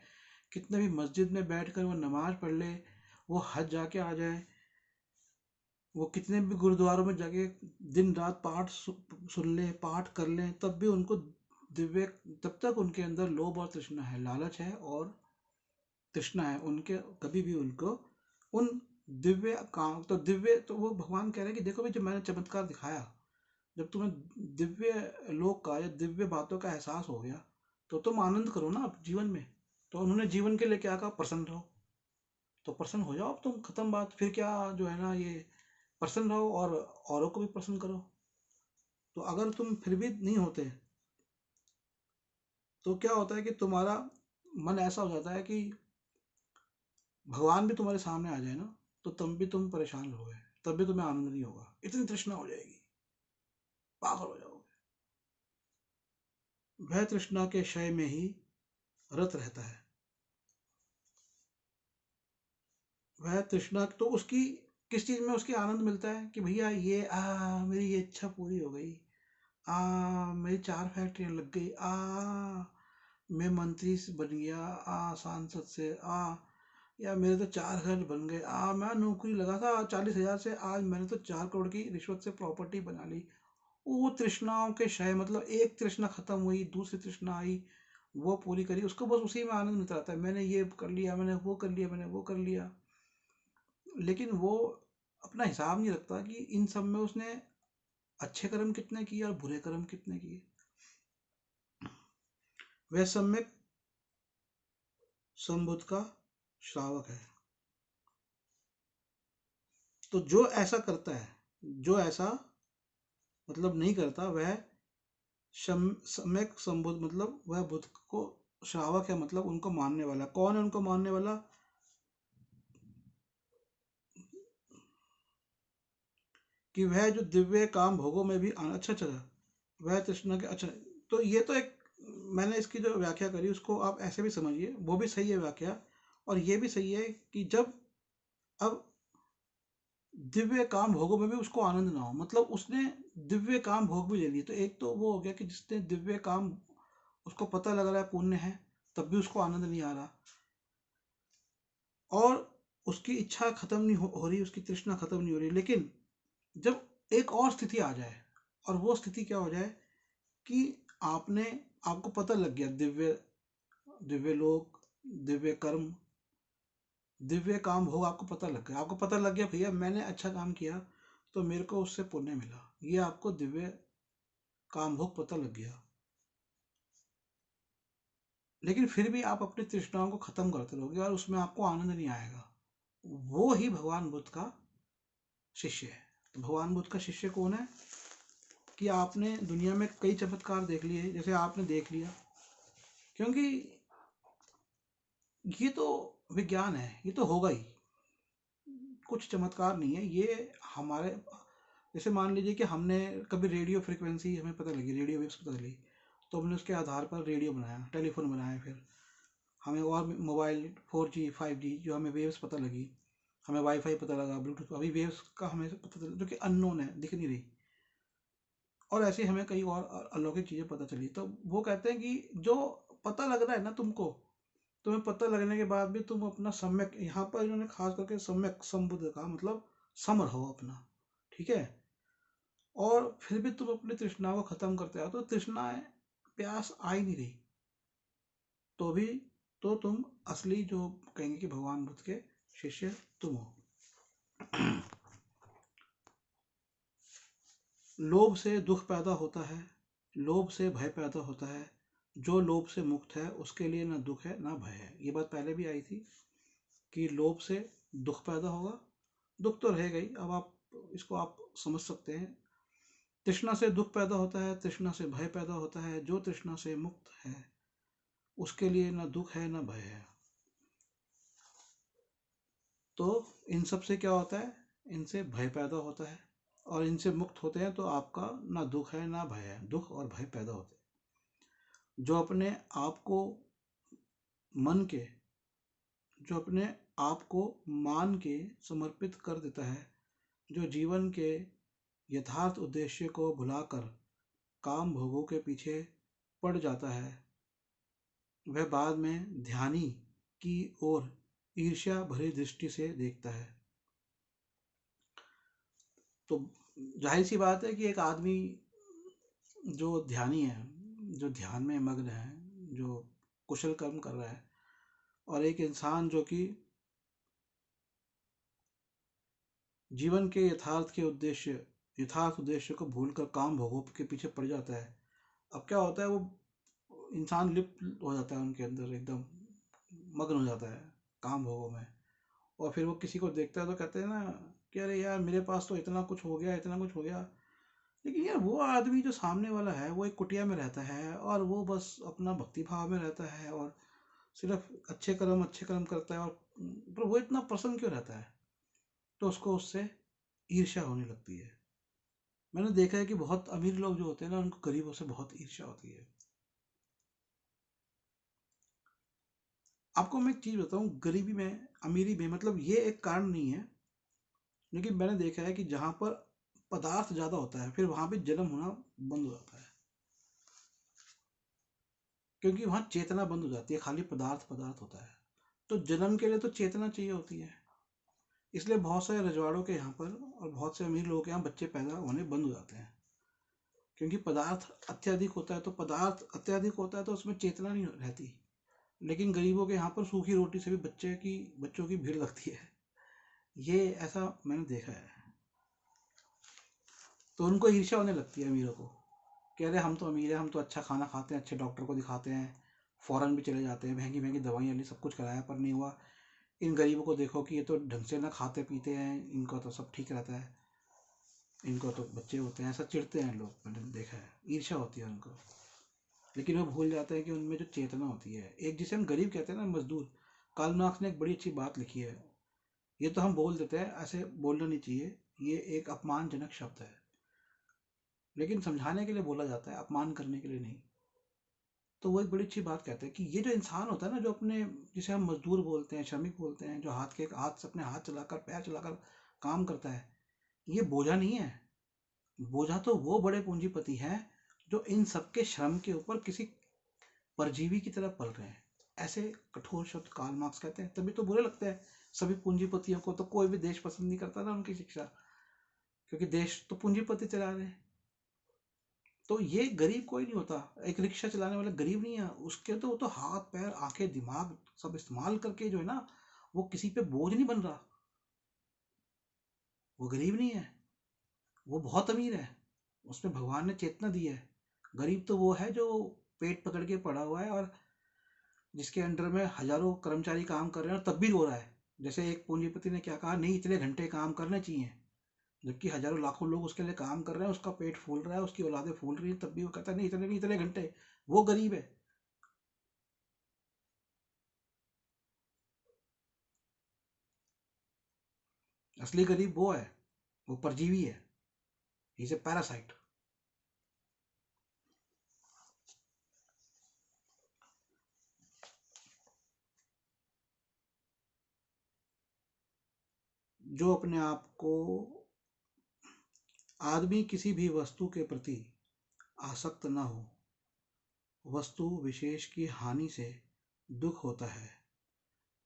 कितने भी मस्जिद में बैठकर वो नमाज पढ़ ले, वो हज जाके आ जाए, वो कितने भी गुरुद्वारों में जाके दिन रात पाठ सुन लें, पाठ कर लें, तब भी उनको दिव्य, तब तक उनके अंदर लोभ और तृष्णा है, लालच है और तृष्णा है उनके, कभी भी उनको उन दिव्य काम, तो दिव्य, तो वो भगवान कह रहे हैं कि देखो भाई, जब मैंने चमत्कार दिखाया, जब तुम्हें दिव्य लोक का या दिव्य बातों का एहसास हो गया, तो तुम आनंद करो ना अब जीवन में। तो उन्होंने जीवन के लिए क्या कहा? प्रसन्न रहो। तो प्रसन्न हो जाओ, अब तुम, खत्म बात, फिर क्या जो है ना, ये प्रसन्न रहो और औरों को भी प्रसन्न करो। तो अगर तुम फिर भी नहीं होते, तो क्या होता है कि तुम्हारा मन ऐसा हो जाता है कि भगवान भी तुम्हारे सामने आ जाए ना, तो तब भी तुम परेशान रहोगे, तब भी तुम्हें आनंद नहीं होगा, इतनी तृष्णा हो जाएगी, पागल हो जाओगे। वह तृष्णा के क्षय में ही रत रहता है। वह तृष्णा, तो उसकी किस चीज में उसकी आनंद मिलता है कि भैया ये मेरी ये इच्छा पूरी हो गई, मेरी 4 फैक्ट्रियां लग गई, मैं मंत्री से बन गया, सांसद से, या मेरे तो 4 घर बन गए, मैं नौकरी लगा था 40,000 से, आज मैंने तो 4 करोड़ की रिश्वत से प्रॉपर्टी बना ली। वो तृष्णाओं के क्षय, मतलब एक तृष्णा खत्म हुई, दूसरी तृष्णा आई, वो पूरी करी, उसको बस उसी में आनंद मिलता रहता है, मैंने ये कर लिया, मैंने वो कर लिया, मैंने वो कर लिया। लेकिन वो अपना हिसाब नहीं रखता कि इन सब में उसने अच्छे कर्म कितने किए और बुरे कर्म कितने किए। वह सम्यक संबुद्ध का श्रावक है। तो जो ऐसा करता है, जो ऐसा मतलब नहीं करता, वह सम्यक संबुद्ध, मतलब वह बुद्ध को श्रावक है, मतलब उनको मानने वाला। कौन है उनको मानने वाला? कि वह जो दिव्य काम भोगों में भी अच्छा अच्छा, वह तृष्णा के, अच्छा, तो ये तो एक, मैंने इसकी जो व्याख्या करी उसको आप ऐसे भी समझिए, वो भी सही है व्याख्या, और ये भी सही है कि जब, अब दिव्य काम भोगों में भी उसको आनंद ना हो, मतलब उसने दिव्य काम भोग भी ले लिए, तो एक तो वो हो गया कि जिसने दिव्य काम, उसको पता लग रहा है पुण्य है, तब भी उसको आनंद नहीं आ रहा, और उसकी इच्छा खत्म नहीं हो रही, उसकी तृष्णा खत्म नहीं हो रही। लेकिन जब एक और स्थिति आ जाए, और वो स्थिति क्या हो जाए कि आपने, आपको पता लग गया दिव्य, दिव्य लोक, दिव्य कर्म, दिव्य काम भोग, आपको पता लग गया, आपको पता लग गया भैया मैंने अच्छा काम किया, तो मेरे को उससे पुण्य मिला, ये आपको दिव्य कामभोग पता लग गया। लेकिन फिर भी आप अपनी तृष्णाओं को खत्म करते रहोगे और उसमें आपको आनंद नहीं आएगा। वो ही भगवान बुद्ध का शिष्य है। तो भगवान बुद्ध का शिष्य कौन है? कि आपने दुनिया में कई चमत्कार देख लिए, जैसे आपने देख लिया, क्योंकि ये तो विज्ञान है, ये तो होगा ही, कुछ चमत्कार नहीं है ये। हमारे जैसे मान लीजिए कि हमने कभी रेडियो फ्रिक्वेंसी हमें पता लगी, रेडियो वेव्स पता लगी, तो हमने उसके आधार पर रेडियो बनाया, टेलीफोन बनाया, फिर हमें और मोबाइल 4G 5G जो हमें वेव्स पता लगी, हमें वाईफाई पता लगा, ब्लूटूथ, अभी वेव्स का हमें पता चला जो कि अननोन है, दिख नहीं रही, और ऐसे हमें कई और अलौकिक चीज़ें पता चली। तो वो कहते हैं कि जो पता लग रहा है ना तुमको, तुम्हें पता लगने के बाद भी तुम अपना सम्यक, यहाँ पर इन्होंने खास करके सम्यक संबुद्ध का मतलब सम रहो अपना, ठीक है, और फिर भी तुम अपनी तृष्णा को खत्म करते हो, तो तृष्णा प्यास आ ही नहीं रही, तो भी तो तुम असली जो कहेंगे कि भगवान बुद्ध के शिष्य तुम हो। लोभ से दुख पैदा होता है, लोभ से भय पैदा होता है, जो लोभ से मुक्त है उसके लिए ना दुख है ना भय है। ये बात पहले भी आई थी कि लोभ से दुख पैदा होगा, दुख तो रहेगा ही, अब आप इसको आप समझ सकते हैं। तृष्णा से दुख पैदा होता है, तृष्णा से भय पैदा होता है, जो तृष्णा से मुक्त है उसके लिए ना दुख है ना भय है। तो इन सब से क्या होता है? इनसे भय पैदा होता है, और इनसे मुक्त होते हैं तो आपका ना दुख है ना भय है, दुख और भय पैदा होते हैं। मन के जो अपने आप को मान के समर्पित कर देता है, जो जीवन के यथार्थ उद्देश्य को भुलाकर काम भोगों के पीछे पड़ जाता है, वह बाद में ध्यानी की ओर ईर्ष्या भरी दृष्टि से देखता है। तो जाहिर सी बात है कि एक आदमी जो ध्यानी है, जो ध्यान में मग्न है, जो कुशल कर्म कर रहा है, और एक इंसान जो कि जीवन के यथार्थ उद्देश्य को भूलकर काम भोगों के पीछे पड़ जाता है। अब क्या होता है, वो इंसान लिप्त हो जाता है उनके अंदर, एकदम मग्न हो जाता है काम भोगों में, और फिर वो किसी को देखता है तो कहते हैं ना कि अरे यार मेरे पास तो इतना कुछ हो गया, इतना कुछ हो गया। लेकिन यार वो आदमी जो सामने वाला है वो एक कुटिया में रहता है, और वो बस अपना भक्ति भाव में रहता है, और सिर्फ अच्छे कर्म करता है, और पर वो इतना प्रसन्न क्यों रहता है? तो उसको उससे ईर्ष्या होने लगती है। मैंने देखा है कि बहुत अमीर लोग जो होते हैं ना, उनको गरीबों से बहुत ईर्ष्या होती है। आपको मैं एक चीज बताऊं, गरीबी में अमीरी में मतलब ये एक कारण नहीं है, लेकिन मैंने देखा है कि जहां पर पदार्थ ज्यादा होता है फिर वहां पे जन्म होना बंद हो जाता है, क्योंकि वहां चेतना बंद हो जाती है, खाली पदार्थ पदार्थ होता है। तो जन्म के लिए तो चेतना चाहिए होती है, इसलिए बहुत सारे रजवाड़ों के यहाँ पर और बहुत से अमीर लोगों के यहाँ बच्चे पैदा होने बंद हो जाते हैं, क्योंकि पदार्थ अत्यधिक होता है। तो पदार्थ अत्यधिक होता है तो उसमें चेतना नहीं रहती। लेकिन गरीबों के यहाँ पर सूखी रोटी से भी बच्चों की भीड़ लगती है, ये ऐसा मैंने देखा है। तो उनको ईर्ष्या होने लगती है अमीरों को, कह रहे हम तो अमीर हैं, हम तो अच्छा खाना खाते हैं, अच्छे डॉक्टर को दिखाते हैं, फॉरेन भी चले जाते हैं, महंगी महंगी दवाइयाँ ली, सब कुछ कराया पर नहीं हुआ। इन गरीबों को देखो कि ये तो ढंग से ना खाते पीते हैं, इनको तो सब ठीक रहता है, इनको तो बच्चे होते हैं, ऐसा चिढ़ते हैं लोग, मैंने देखा है, ईर्ष्या होती है उनको। लेकिन वो भूल जाते हैं कि उनमें जो चेतना होती है, एक जिसे हम गरीब कहते हैं ना, मजदूर, कार्ल मार्क्स ने एक बड़ी अच्छी बात लिखी है। ये तो हम बोल देते हैं, ऐसे बोलना नहीं चाहिए, ये एक अपमानजनक शब्द है, लेकिन समझाने के लिए बोला जाता है, अपमान करने के लिए नहीं। तो वो एक बड़ी अच्छी बात कहते हैं कि ये जो इंसान होता है ना, जो अपने, जिसे हम मजदूर बोलते हैं, श्रमिक बोलते हैं, जो हाथ से अपने हाथ चलाकर पैर चलाकर काम करता है, ये बोझा नहीं है। बोझा तो वो बड़े पूंजीपति हैं जो इन सबके श्रम के ऊपर किसी परजीवी की तरह पल रहे हैं। ऐसे कठोर शब्द कार्ल मार्क्स कहते हैं, तभी तो बुरे लगते हैं सभी पूंजीपतियों को। तो कोई भी देश पसंद नहीं करता ना उनकी शिक्षा, क्योंकि देश तो पूंजीपति चला रहे हैं। तो ये गरीब कोई नहीं होता, एक रिक्शा चलाने वाला गरीब नहीं है, उसके तो वो तो हाथ पैर आंखें दिमाग सब इस्तेमाल करके जो है ना, वो किसी पे बोझ नहीं बन रहा, वो गरीब नहीं है। वो बहुत अमीर है, उसमें भगवान ने चेतना दी है। गरीब तो वो है जो पेट पकड़ के पड़ा हुआ है और जिसके अंडर में हजारों कर्मचारी काम कर रहे हैं और तब भी रो रहा है। जैसे एक पूंजीपति ने क्या कहा, नहीं इतने घंटे काम करने चाहिए, जबकि हजारों लाखों लोग उसके लिए काम कर रहे हैं, उसका पेट फूल रहा है, उसकी औलादें फूल रही हैं, तब भी वो कहता है नहीं इतने नहीं, इतने घंटे। वो गरीब है। असली गरीब वो है, वो परजीवी है, इज ए पैरासाइट। जो अपने आप को, आदमी किसी भी वस्तु के प्रति आसक्त न हो, वस्तु विशेष की हानि से दुख होता है,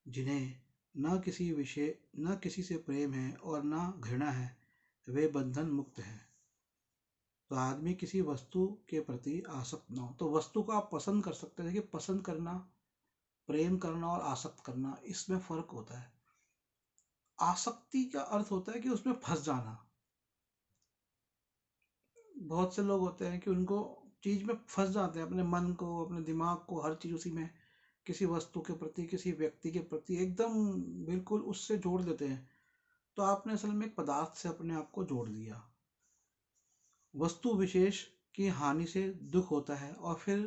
जिन्हें न किसी विषय न किसी से प्रेम है और न घृणा है, वे बंधन मुक्त हैं। तो आदमी किसी वस्तु के प्रति आसक्त ना हो, तो वस्तु को आप पसंद कर सकते हैं। देखिए, पसंद करना, प्रेम करना और आसक्त करना, इसमें फर्क होता है। आसक्ति का अर्थ होता है कि उसमें फंस जाना। बहुत से लोग होते हैं कि उनको चीज में फंस जाते हैं, अपने मन को, अपने दिमाग को, हर चीज उसी में, किसी वस्तु के प्रति, किसी व्यक्ति के प्रति एकदम बिल्कुल उससे जोड़ देते हैं। तो आपने असल में एक पदार्थ से अपने आप को जोड़ दिया। वस्तु विशेष की हानि से दुख होता है, और फिर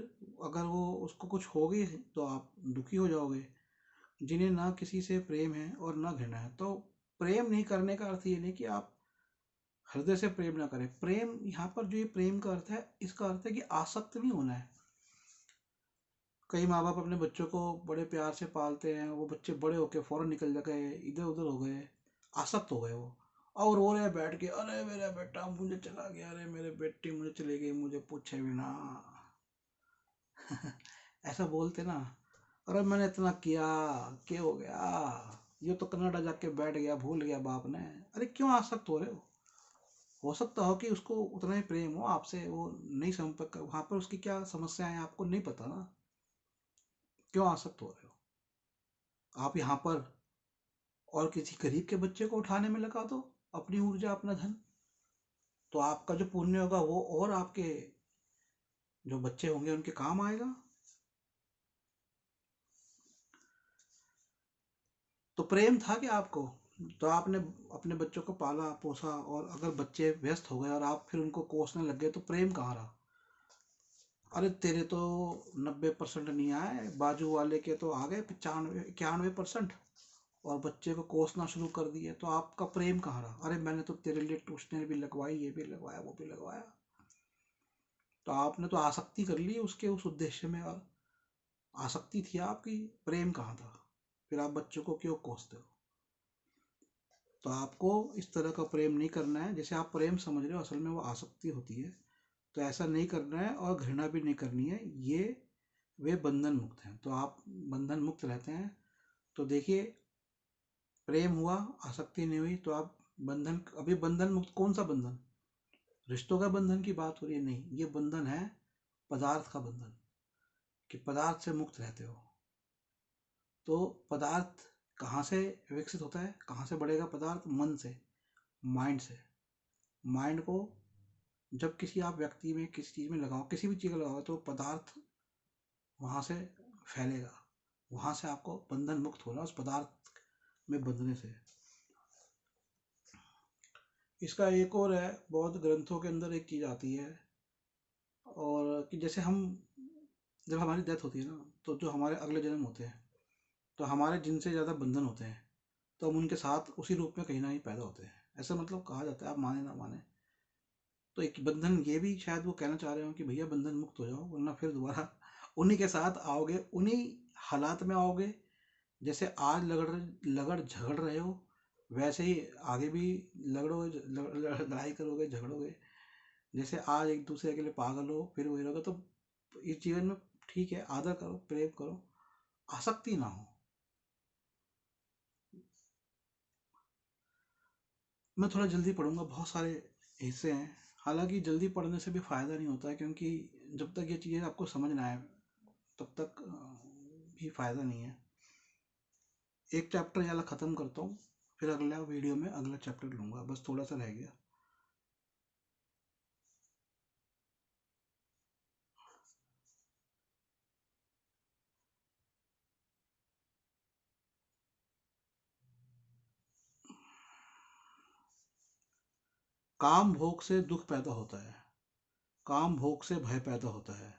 अगर वो उसको कुछ हो गई तो आप दुखी हो जाओगे। जिन्हें ना किसी से प्रेम है और ना घृणा है। तो प्रेम नहीं करने का अर्थ ये नहीं कि आप हृदय से प्रेम ना करें। प्रेम, यहाँ पर जो ये प्रेम का अर्थ है, इसका अर्थ है कि आसक्त नहीं होना है। कई माँ बाप अपने बच्चों को बड़े प्यार से पालते हैं, वो बच्चे बड़े होके फौरन निकल गए, इधर उधर हो गए, आसक्त हो गए वो, और रो रहे हैं बैठ के, अरे मेरा बेटा मुझे चला गया, अरे मेरे बेटी मुझे चली गई, मुझे पूछे भी ना। ऐसा बोलते ना, अरे मैंने इतना किया, क्या हो गया, ये तो कनाडा जाके बैठ गया, भूल गया बाप ने। अरे क्यों आसक्त हो रहे हो सकता हो कि उसको उतना ही प्रेम हो आपसे, वो नहीं संपर्क वहां पर उसकी क्या समस्या है आपको नहीं पता ना, क्यों आसक्त हो रहे हो आप यहाँ पर। और किसी गरीब के बच्चे को उठाने में लगा दो अपनी ऊर्जा, अपना धन, तो आपका जो पुण्य होगा वो और आपके जो बच्चे होंगे उनके काम आएगा। तो प्रेम था कि आपको, तो आपने अपने बच्चों को पाला पोसा, और अगर बच्चे व्यस्त हो गए और आप फिर उनको कोसने लग गए, तो प्रेम कहाँ रहा। अरे तेरे तो 90% नहीं आए, बाजू वाले के तो आ गए 95 91%, और बच्चे को कोसना शुरू कर दिए, तो आपका प्रेम कहाँ रहा। अरे मैंने तो तेरे लिए ट्यूशन भी लगवाई, ये भी लगवाया, वो भी लगवाया। तो आपने तो आसक्ति कर ली उसके उस उद्देश्य में, और आसक्ति थी आपकी, प्रेम कहाँ था। फिर आप बच्चों को क्यों कोसते हो। तो आपको इस तरह का प्रेम नहीं करना है, जैसे आप प्रेम समझ रहे हो असल में वो आसक्ति होती है। तो ऐसा नहीं करना है, और घृणा भी नहीं करनी है। ये वे बंधन मुक्त हैं, तो आप बंधन मुक्त रहते हैं। तो देखिए, प्रेम हुआ, आसक्ति नहीं हुई, तो आप बंधन, अभी बंधन मुक्त कौन सा बंधन, रिश्तों का बंधन की बात हो रही है, नहीं, ये बंधन है पदार्थ का बंधन, कि पदार्थ से मुक्त रहते हो। तो पदार्थ कहाँ से विकसित होता है, कहाँ से बढ़ेगा पदार्थ, मन से, माइंड से। माइंड को जब किसी आप व्यक्ति में, किसी चीज में लगाओ, किसी भी चीज में लगाओ, तो पदार्थ वहां से फैलेगा, वहां से आपको बंधन मुक्त होना उस पदार्थ में बंधने से। इसका एक और है, बहुत ग्रंथों के अंदर एक चीज आती है, और कि जैसे हम, जब हमारी डेथ होती है ना, तो जो हमारे अगले जन्म होते हैं, तो हमारे जिनसे ज़्यादा बंधन होते हैं, तो हम उनके साथ उसी रूप में कहीं ना कहीं पैदा होते हैं, ऐसा मतलब कहा जाता है, आप माने ना माने। तो एक बंधन, ये भी शायद वो कहना चाह रहे हो कि भैया बंधन मुक्त हो जाओ, वरना फिर दोबारा उन्हीं के साथ आओगे, उन्हीं हालात में आओगे, जैसे आज लगड़ झगड़ रहे हो, वैसे ही आगे भी लगड़ोगे, लड़ाई करोगे, झगड़ोगे। जैसे आज एक दूसरे के लिए पागल हो, फिर वही रहोगे। तो इस जीवन में ठीक है, आदर करो, प्रेम करो, आसक्ति ना हो। मैं थोड़ा जल्दी पढ़ूंगा, बहुत सारे हिस्से हैं। हालांकि जल्दी पढ़ने से भी फ़ायदा नहीं होता है, क्योंकि जब तक ये चीज़ें आपको समझ ना आए तब तक भी फ़ायदा नहीं है। एक चैप्टर वाला ख़त्म करता हूँ, फिर अगला वीडियो में अगला चैप्टर लूँगा, बस थोड़ा सा रह गया। काम भोग से दुख पैदा होता है, काम भोग से भय पैदा होता है।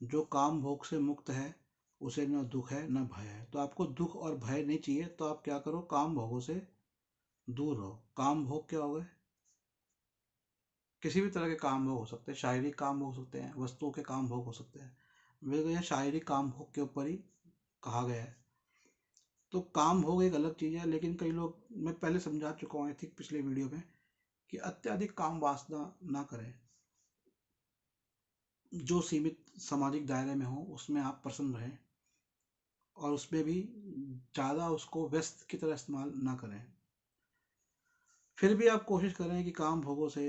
जो काम भोग से मुक्त है उसे न दुख है न भय है। तो आपको दुख और भय नहीं चाहिए तो आप क्या करो, काम भोगों से दूर रहो। काम भोग क्या हो गए? किसी भी तरह के काम भोग हो सकते हैं, शारीरिक काम भोग हो सकते हैं, वस्तुओं के काम भोग हो सकते हैं। मेरे को यहाँ शारीरिक काम भोग के ऊपर ही कहा गया है। तो काम भोग एक अलग चीज़ है, लेकिन कई लोग, मैं पहले समझा चुका हूँ आई थिंक पिछले वीडियो में, कि अत्यधिक काम वासना ना करें। जो सीमित सामाजिक दायरे में हो उसमें आप प्रसन्न रहें, और उसमें भी ज़्यादा उसको व्यस्त की तरह इस्तेमाल ना करें। फिर भी आप कोशिश करें कि काम भोगों से,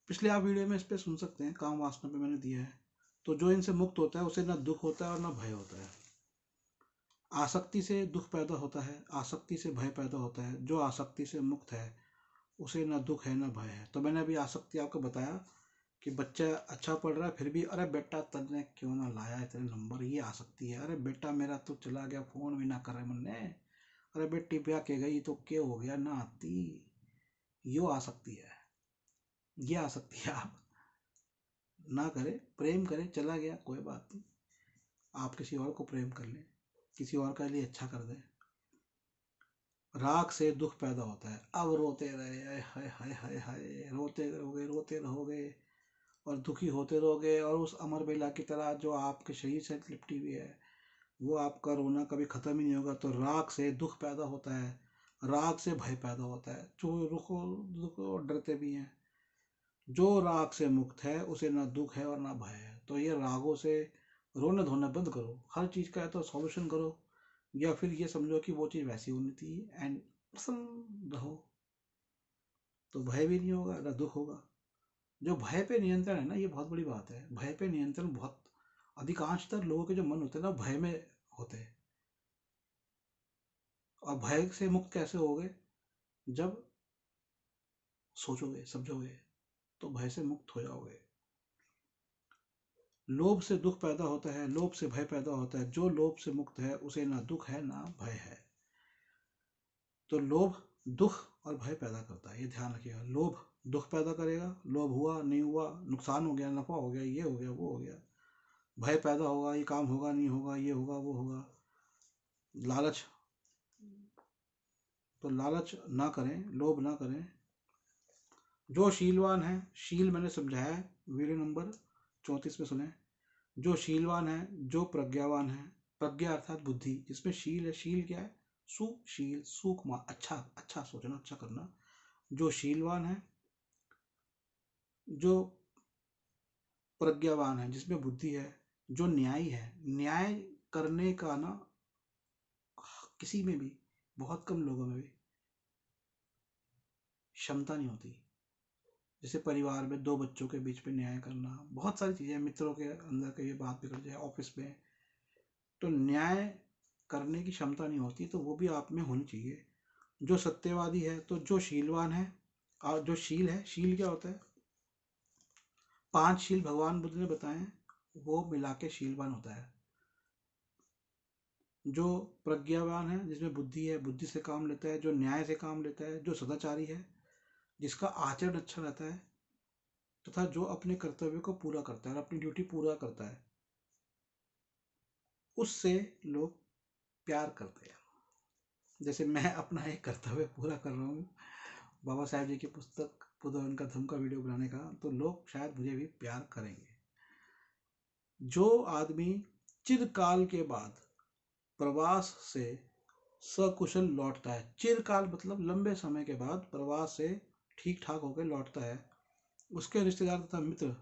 पिछले आप वीडियो में इस पर सुन सकते हैं, काम वासना पे मैंने दिया है। तो जो इनसे मुक्त होता है उसे ना दुख होता है और ना भय होता है। आसक्ति से दुख पैदा होता है, आसक्ति से भय पैदा होता है। जो आसक्ति से मुक्त है उसे ना दुख है ना भय है। तो मैंने अभी आसक्ति आपको बताया कि बच्चा अच्छा पढ़ रहा है फिर भी, अरे बेटा तने क्यों ना लाया इतने नंबर, ये आ सकती है। अरे बेटा मेरा तो चला गया, फोन भी ना करे मन्ने। अरे बेटी ब्याह के गई तो क्या हो गया, ना आती। यो आ सकती है, ये आ सकती है। आप ना करें, प्रेम करें, चला गया कोई बात नहीं। आप किसी और को प्रेम कर लें, किसी और के लिए अच्छा कर दें। राग से दुख पैदा होता है। अब रोते रहे, हाय हाय हाय हाय, रोते रहोगे रोते रहोगे और दुखी होते रहोगे, और उस अमर बेला की तरह जो आपके शरीर से लिपटी हुई है, वो आपका रोना कभी खत्म ही नहीं होगा। तो राग से दुख पैदा होता है, राग से भय पैदा होता है। जो रुको रुको डरते भी हैं। जो राग से मुक्त है उसे ना दुख है और ना भय है। तो ये रागों से रोना धोना बंद करो, हर चीज का है तो सॉल्यूशन करो, या फिर ये समझो कि वो चीज वैसी होनी थी, एंड प्रसन्न रहो। तो भय भी नहीं होगा ना दुख होगा। जो भय पे नियंत्रण है ना, ये बहुत बड़ी बात है। भय पे नियंत्रण बहुत, अधिकांशतर लोगों के जो मन होते हैं ना भय में होते हैं। और भय से मुक्त कैसे होगे? जब सोचोगे समझोगे तो भय से मुक्त हो जाओगे। लोभ से दुख पैदा होता है, लोभ से भय पैदा होता है। जो लोभ से मुक्त है उसे ना दुख है ना भय है। तो लोभ दुख और भय पैदा करता है, ये ध्यान रखिएगा। लोभ दुख पैदा करेगा, लोभ हुआ नहीं हुआ, नुकसान हो गया नफा हो गया, ये हो गया वो हो गया। भय पैदा होगा, ये काम होगा नहीं होगा, ये होगा वो होगा। लालच, तो लालच ना करें, लोभ ना करें। जो शीलवान है, शील मैंने समझाया है, वीडियो नंबर 34 में सुने। जो शीलवान है, जो प्रज्ञावान है, प्रज्ञा अर्थात बुद्धि, जिसमें शील है। शील क्या है? सुशील, सुकुमार, अच्छा अच्छा सोचना, अच्छा करना। जो शीलवान है, जो प्रज्ञावान है, जिसमें बुद्धि है, जो न्यायी है। न्याय करने का ना किसी में भी, बहुत कम लोगों में भी क्षमता नहीं होती। जैसे परिवार में दो बच्चों के बीच में न्याय करना, बहुत सारी चीज़ें, मित्रों के अंदर के ये बात बिगड़ जाए, ऑफिस में, तो न्याय करने की क्षमता नहीं होती। तो वो भी आप में होनी चाहिए। जो सत्यवादी है, तो जो शीलवान है, और जो शील है, शील क्या होता है? 5 शील भगवान बुद्ध ने बताए हैं, वो मिला के शीलवान होता है। जो प्रज्ञावान है, जिसमें बुद्धि है, बुद्धि से काम लेता है, जो न्याय से काम लेता है, जो सदाचारी है, जिसका आचरण अच्छा रहता है, तथा जो अपने कर्तव्य को पूरा करता है और अपनी ड्यूटी पूरा करता है, उससे लोग प्यार करते हैं। जैसे मैं अपना एक कर्तव्य पूरा कर रहा हूँ बाबा साहेब जी की पुस्तक बुद्ध और उनका धम्म का वीडियो बनाने का, तो लोग शायद मुझे भी प्यार करेंगे। जो आदमी चिरकाल के बाद प्रवास से सकुशल लौटता है, चिरकाल मतलब लंबे समय के बाद प्रवास से ठीक ठाक होकर लौटता है, उसके रिश्तेदार तथा मित्र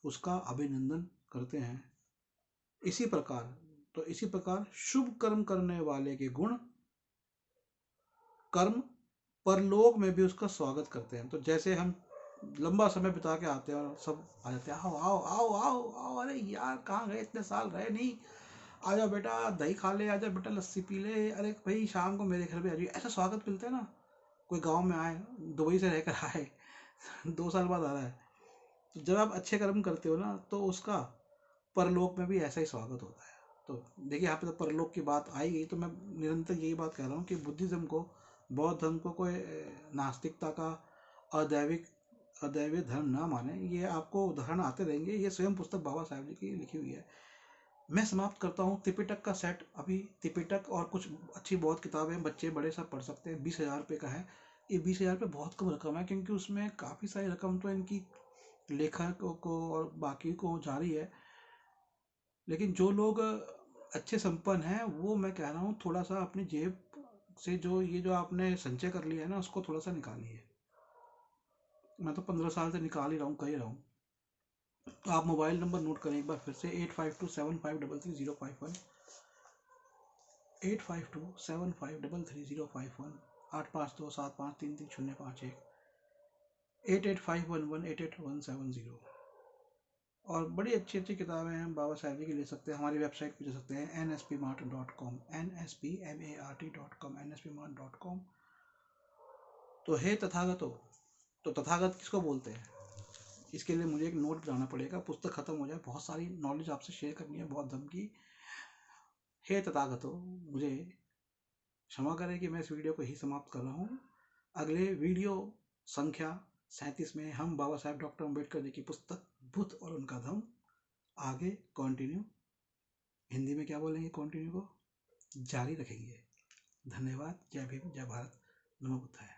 उसका अभिनंदन करते हैं। इसी प्रकार, तो इसी प्रकार शुभ कर्म करने वाले के गुण कर्म परलोक में भी उसका स्वागत करते हैं। तो जैसे हम लंबा समय बिता के आते हैं और सब आ जाते हैं, आओ आओ आओ आओ आओ, अरे यार कहाँ गए, इतने साल रहे नहीं, आ जाओ बेटा दही खा ले, आ जाओ बेटा लस्सी पी ले, अरे भाई शाम को मेरे घर पे आ जाइए, ऐसा स्वागत मिलता है ना। कोई गांव में आए, दुबई से रहकर आए 2 साल बाद आ रहा है, तो जब आप अच्छे कर्म करते हो ना तो उसका परलोक में भी ऐसा ही स्वागत होता है। तो देखिए यहाँ पे तो परलोक की बात आई गई, तो मैं निरंतर यही बात कह रहा हूँ कि बुद्धिज्म को, बौद्ध धर्म को कोई नास्तिकता का, अदैविक अदैवीय धर्म ना माने। ये आपको उदाहरण आते रहेंगे, ये स्वयं पुस्तक बाबा साहेब जी की लिखी हुई है। मैं समाप्त करता हूँ त्रिपिटक का सेट। अभी त्रिपिटक और कुछ अच्छी बहुत किताबें बच्चे बड़े सब पढ़ सकते हैं। 20,000 रुपये का है। ये 20,000 रुपये बहुत कम रकम है, क्योंकि उसमें काफ़ी सारी रकम तो इनकी लेखकों को और बाकी को जा रही है। लेकिन जो लोग अच्छे संपन्न हैं, वो मैं कह रहा हूँ थोड़ा सा अपनी जेब से जो आपने संचय कर लिया है ना, उसको थोड़ा सा निकालिए। मैं तो 15 साल से निकाल ही रहा हूँ, कर ही रहा हूँ। तो आप मोबाइल नंबर नोट करें एक बार फिर से, 8527533051, 8527533051, 8527533051, 8851188170। और बड़ी अच्छी अच्छी किताबें हैं बाबा साहेब जी की, ले सकते हैं। हमारी वेबसाइट पे जा सकते हैं nspmart.com, nspmart.com, nspmart.com। तो हे तथागतो, तो तथागत किसको बोलते हैं? इसके लिए मुझे एक नोट बनाना पड़ेगा, पुस्तक खत्म हो जाए, बहुत सारी नॉलेज आपसे शेयर करनी है, बहुत दम की। हे तथागतो, मुझे क्षमा करें कि मैं इस वीडियो को ही समाप्त कर रहा हूँ। अगले वीडियो संख्या 37 में हम बाबा साहेब डॉक्टर अम्बेडकर जी की पुस्तक बुद्ध और उनका धम्म आगे कंटिन्यू, हिंदी में क्या बोलेंगे कंटिन्यू को, जारी रखेंगे। धन्यवाद। जय भीम, जय भारत, नमो बुद्धाय।